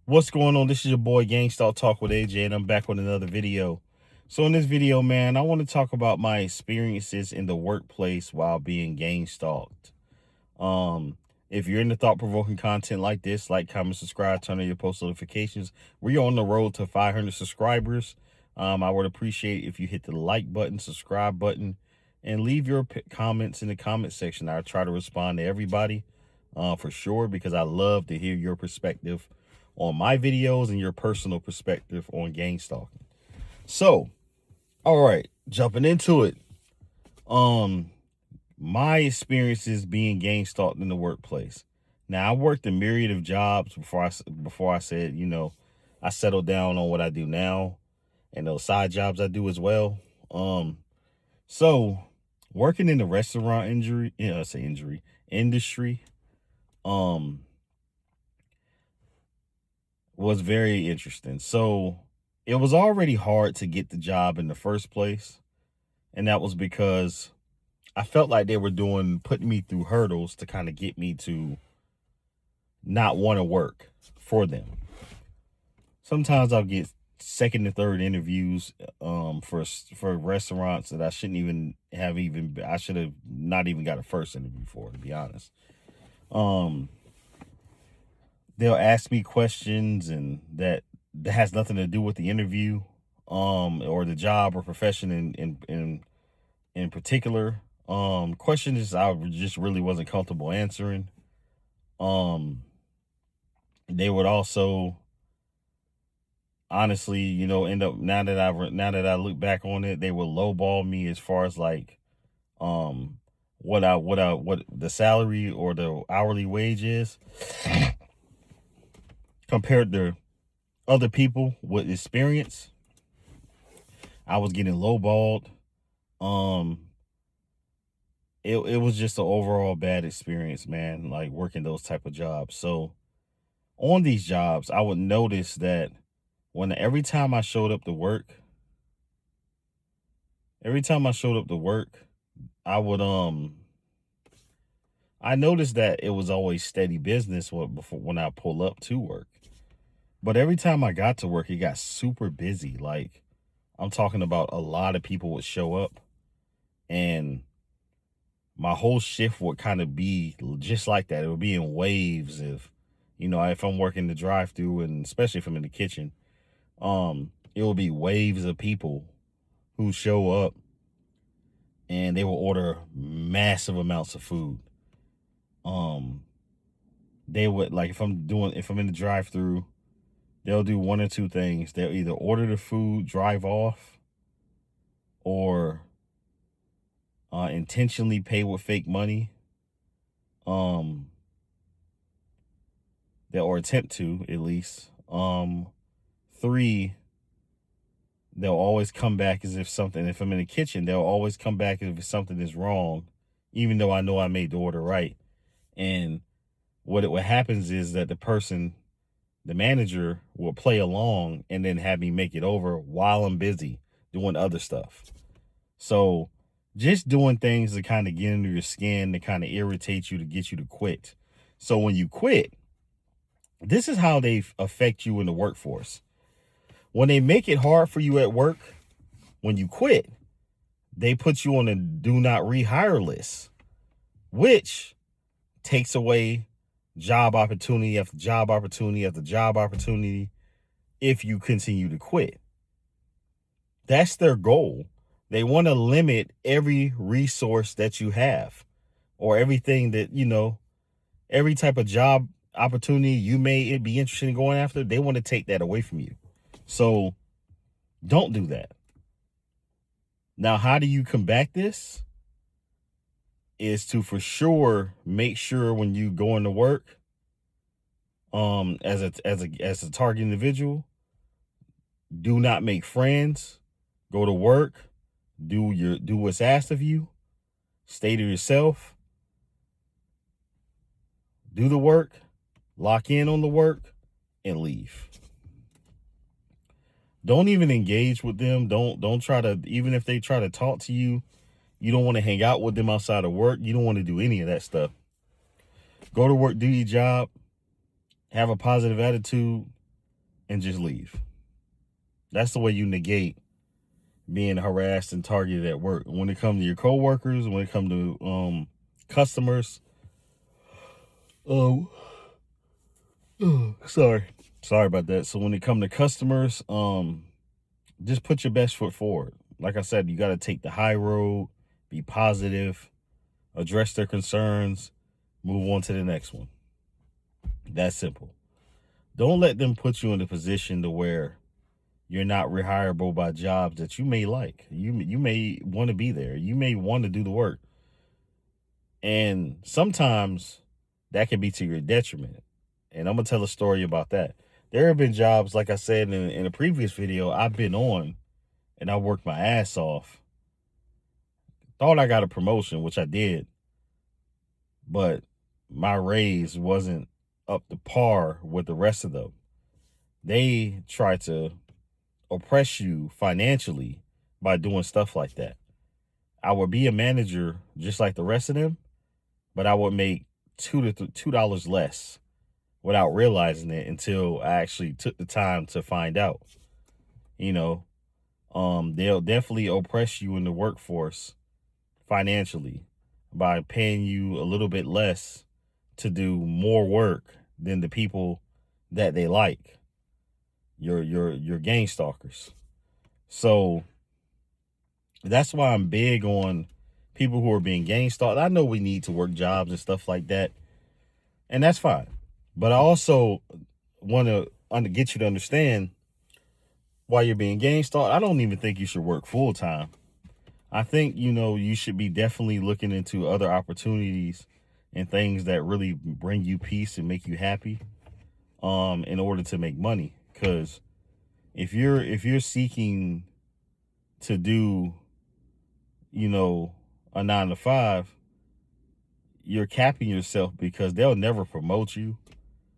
What's going on? This is your boy Gangstalk Talk with AJ, and I'm back with another video. So in this video, man, I want to talk about my experiences in the workplace while being gang stalked. If you're into thought-provoking content like this, like, comment, subscribe, turn on your post notifications. We're on the road to 500 subscribers. I would appreciate if you hit the like button, subscribe button, and leave your comments in the comment section. I try to respond to everybody for sure, because I love to hear your perspective on my videos and your personal perspective on gang stalking. So, all right, jumping into it. My experiences being gang stalked in the workplace. Now, I worked a myriad of jobs before I said, I settled down on what I do now and those side jobs I do as well. So working in the restaurant industry, was very interesting. So it was already hard to get the job in the first place. And that was because I felt like they were putting me through hurdles to kind of get me to not want to work for them. Sometimes I'll get second and third interviews for restaurants that I shouldn't even I should have not even got a first interview for, to be honest. They'll ask me questions and that has nothing to do with the interview or the job or profession in particular. Questions I just really wasn't comfortable answering. They would also honestly, end up, now that I look back on it, they would lowball me as far as like what the salary or the hourly wage is compared to other people with experience. I was getting lowballed. It was just an overall bad experience, man, like working those type of jobs. So on these jobs, I would notice that every time I showed up to work, I would I noticed that it was always steady business when I pull up to work. But every time I got to work, it got super busy. Like, I'm talking about a lot of people would show up, and my whole shift would kind of be just like that. It would be in waves. If I'm working the drive-through, and especially if I'm in the kitchen, it will be waves of people who show up, and they will order massive amounts of food. They would, like, if I'm in the drive-through, they'll do one or two things. They'll either order the food, drive off, or intentionally pay with fake money. Or attempt to, at least. 3, they'll always come back as if if I'm in the kitchen, they'll always come back if something is wrong, even though I know I made the order right. And what happens is that the manager will play along and then have me make it over while I'm busy doing other stuff. So just doing things to kind of get under your skin, to kind of irritate you, to get you to quit. So when you quit, this is how they affect you in the workforce. When they make it hard for you at work, when you quit, they put you on a do not rehire list, which takes away job opportunity after job opportunity after job opportunity if you continue to quit. That's their goal. They want to limit every resource that you have, or everything that, every type of job opportunity you may be interested in going after. They want to take that away from you. So don't do that. Now, how do you combat this? Is to, for sure, make sure when you go into work, as a target individual, do not make friends. Go to work, do what's asked of you, stay to yourself, do the work, lock in on the work, and leave. Don't even engage with them. Don't try to, even if they try to talk to you, you don't want to hang out with them outside of work. You don't want to do any of that stuff. Go to work, do your job, have a positive attitude, and just leave. That's the way you negate being harassed and targeted at work. When it comes to your coworkers, when it comes to customers, oh, sorry about that. So when it comes to customers, just put your best foot forward. Like I said, you got to take the high road, be positive, address their concerns, move on to the next one. That's simple. Don't let them put you in a position to where you're not rehireable by jobs that you may like. You may want to be there. You may want to do the work. And sometimes that can be to your detriment. And I'm going to tell a story about that. There have been jobs, like I said in a previous video, I've been on and I worked my ass off. Thought I got a promotion, which I did. But my raise wasn't up to par with the rest of them. They try to oppress you financially by doing stuff like that. I would be a manager just like the rest of them, but I would make $2 less without realizing it until I actually took the time to find out. You know, they'll definitely oppress you in the workforce financially by paying you a little bit less to do more work than the people that they like. Your gang stalkers. So that's why I'm big on people who are being gang stalked. I know we need to work jobs and stuff like that, and that's fine. But I also want to get you to understand why you're being gang stalked. I don't even think you should work full time. I think, you should be definitely looking into other opportunities and things that really bring you peace and make you happy in order to make money. Because if you're seeking to do, a 9 to 5, you're capping yourself because they'll never promote you.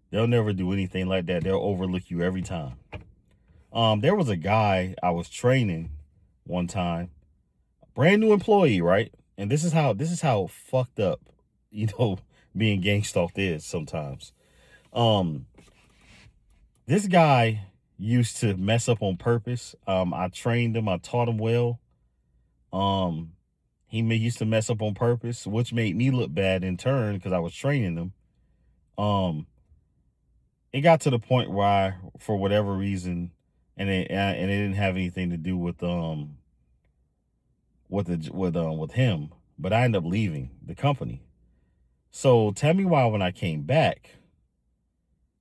They'll never do anything like that. They'll overlook you every time. There was a guy I was training one time, brand new employee, right? And this is how fucked up, being gang stalked is sometimes. This guy used to mess up on purpose. I trained him, I taught him well. He used to mess up on purpose, which made me look bad in turn because I was training him. It got to the point where, for whatever reason, and it didn't have anything to do with him, but I ended up leaving the company. So tell me why when I came back,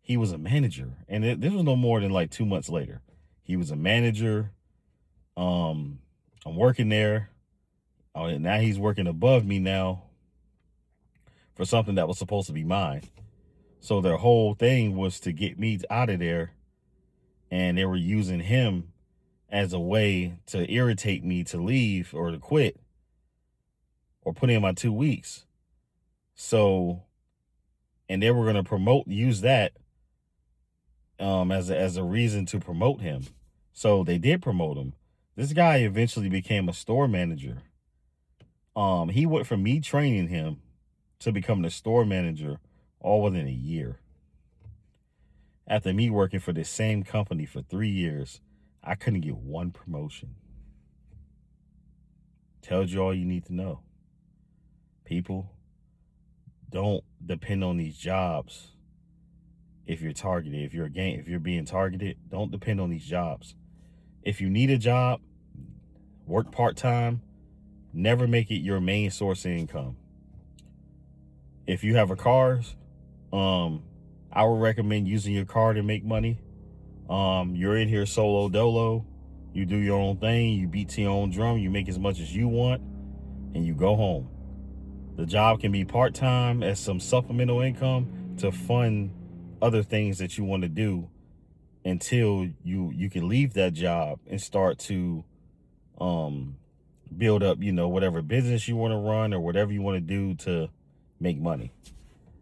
he was a manager, and this was no more than like 2 months later. He was a manager. I'm working there. Now he's working above me now for something that was supposed to be mine. So their whole thing was to get me out of there, and they were using him as a way to irritate me to leave or to quit or put in my 2 weeks. So, and they were going to use that as a reason to promote him. So they did promote him. This guy eventually became a store manager. He went from me training him to becoming a store manager all within a year. After me working for the same company for 3 years, I couldn't get one promotion. Tells you all you need to know. People, don't depend on these jobs. If you're targeted, if you're being targeted, don't depend on these jobs. If you need a job, work part-time, never make it your main source of income. If you have a car, I would recommend using your car to make money. You're in here solo dolo. You do your own thing. You beat to your own drum. You make as much as you want, and you go home. The job can be part-time as some supplemental income to fund other things that you want to do until you can leave that job and start to build up, whatever business you want to run or whatever you want to do to make money,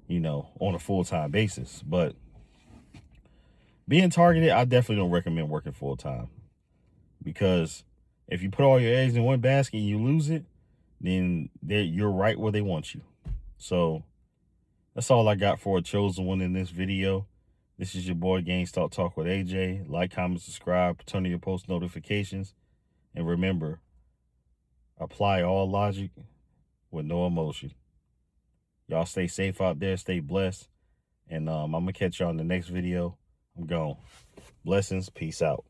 on a full-time basis. But being targeted, I definitely don't recommend working full-time, because if you put all your eggs in one basket and you lose it, then you're right where they want you. So that's all I got for a chosen one in this video. This is your boy Gangstalk Talk with AJ. Like, comment, subscribe, turn on your post notifications. And remember, apply all logic with no emotion. Y'all stay safe out there. Stay blessed. And I'm going to catch y'all in the next video. I'm gone. Blessings. Peace out.